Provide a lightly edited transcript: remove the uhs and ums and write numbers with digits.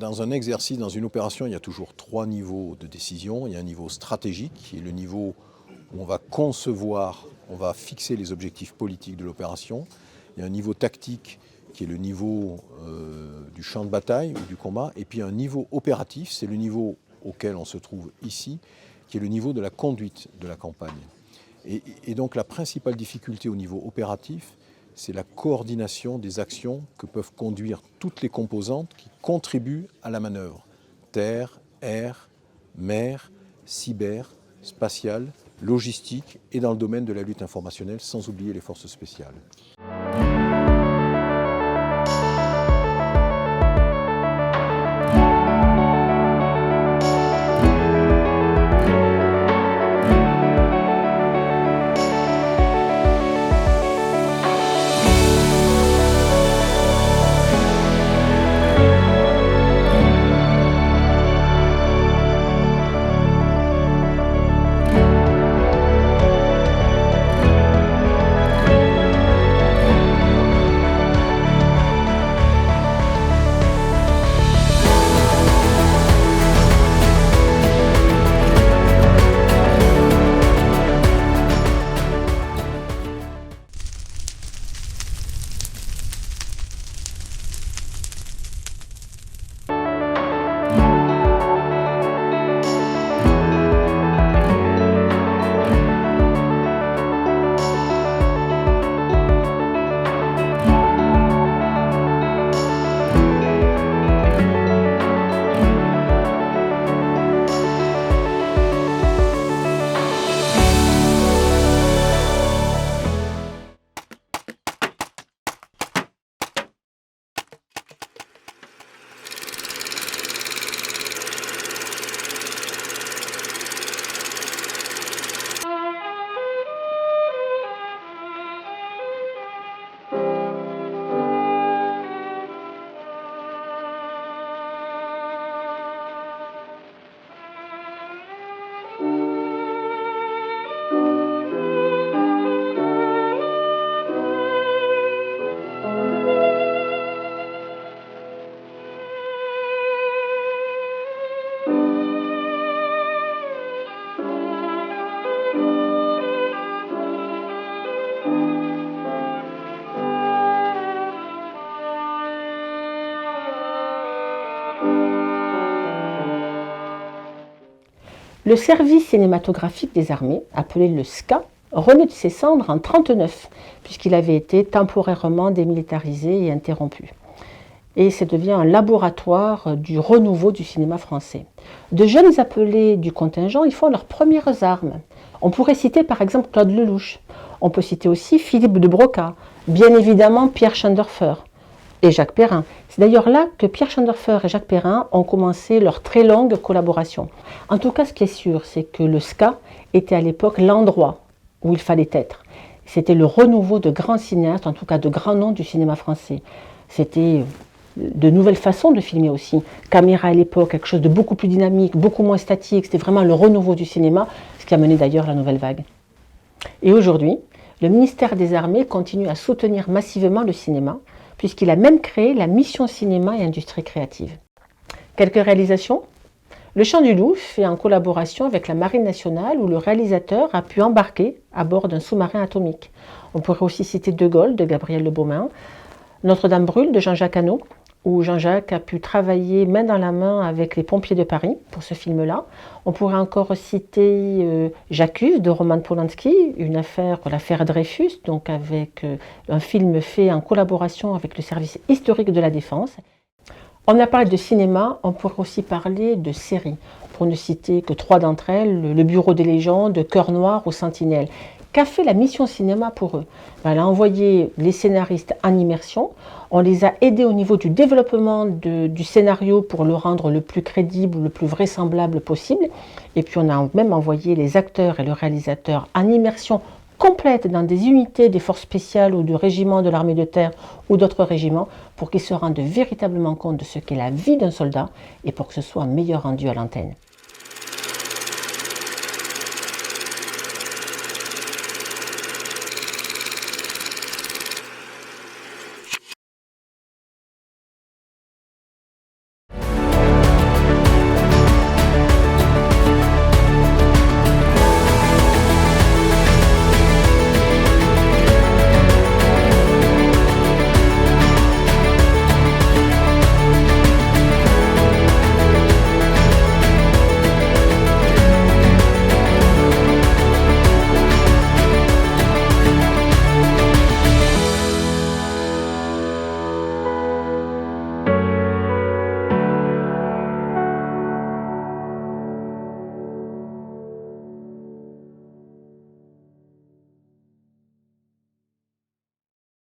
Dans un exercice, dans une opération, il y a toujours 3 niveaux de décision. Il y a un niveau stratégique, qui est le niveau où on va concevoir, on va fixer les objectifs politiques de l'opération. Il y a un niveau tactique, qui est le niveau du champ de bataille ou du combat. Et puis un niveau opératif, c'est le niveau auquel on se trouve ici, qui est le niveau de la conduite de la campagne. Et donc la principale difficulté au niveau opératif, c'est la coordination des actions que peuvent conduire toutes les composantes qui contribuent à la manœuvre. Terre, air, mer, cyber, spatial, logistique et dans le domaine de la lutte informationnelle, sans oublier les forces spéciales. Le service cinématographique des armées, appelé le SCA, renaît de ses cendres en 1939, puisqu'il avait été temporairement démilitarisé et interrompu. Et ça devient un laboratoire du renouveau du cinéma français. De jeunes appelés du contingent, ils font leurs premières armes. On pourrait citer par exemple Claude Lelouch. On peut citer aussi Philippe de Broca, bien évidemment Pierre Schoendoerffer et Jacques Perrin. C'est d'ailleurs là que Pierre Schoendoerffer et Jacques Perrin ont commencé leur très longue collaboration. En tout cas, ce qui est sûr, c'est que le SCA était à l'époque l'endroit où il fallait être. C'était le renouveau de grands cinéastes, en tout cas de grands noms du cinéma français. C'était de nouvelles façons de filmer aussi. Caméra à l'époque, quelque chose de beaucoup plus dynamique, beaucoup moins statique. C'était vraiment le renouveau du cinéma, ce qui a mené d'ailleurs la nouvelle vague. Et aujourd'hui, le ministère des Armées continue à soutenir massivement le cinéma, puisqu'il a même créé la mission cinéma et industrie créative. Quelques réalisations. Le Chant du Loup, fait en collaboration avec la Marine nationale, où le réalisateur a pu embarquer à bord d'un sous-marin atomique. On pourrait aussi citer De Gaulle, de Gabriel Le Beaumain, Notre-Dame brûle, de Jean-Jacques Hano, où Jean-Jacques a pu travailler main dans la main avec les pompiers de Paris pour ce film-là. On pourrait encore citer J'accuse, de Roman Polanski, l'affaire Dreyfus, donc avec un film fait en collaboration avec le service historique de la Défense. On a parlé de cinéma, on pourrait aussi parler de séries, pour ne citer que 3 d'entre elles, Le Bureau des légendes, Cœur noir ou Sentinelle. Qu'a fait la mission cinéma pour eux? Elle a envoyé les scénaristes en immersion, on les a aidés au niveau du développement du scénario pour le rendre le plus crédible, le plus vraisemblable possible, et puis on a même envoyé les acteurs et le réalisateur en immersion complète dans des unités des forces spéciales ou de régiments de l'armée de terre ou d'autres régiments pour qu'ils se rendent véritablement compte de ce qu'est la vie d'un soldat et pour que ce soit un meilleur rendu à l'antenne.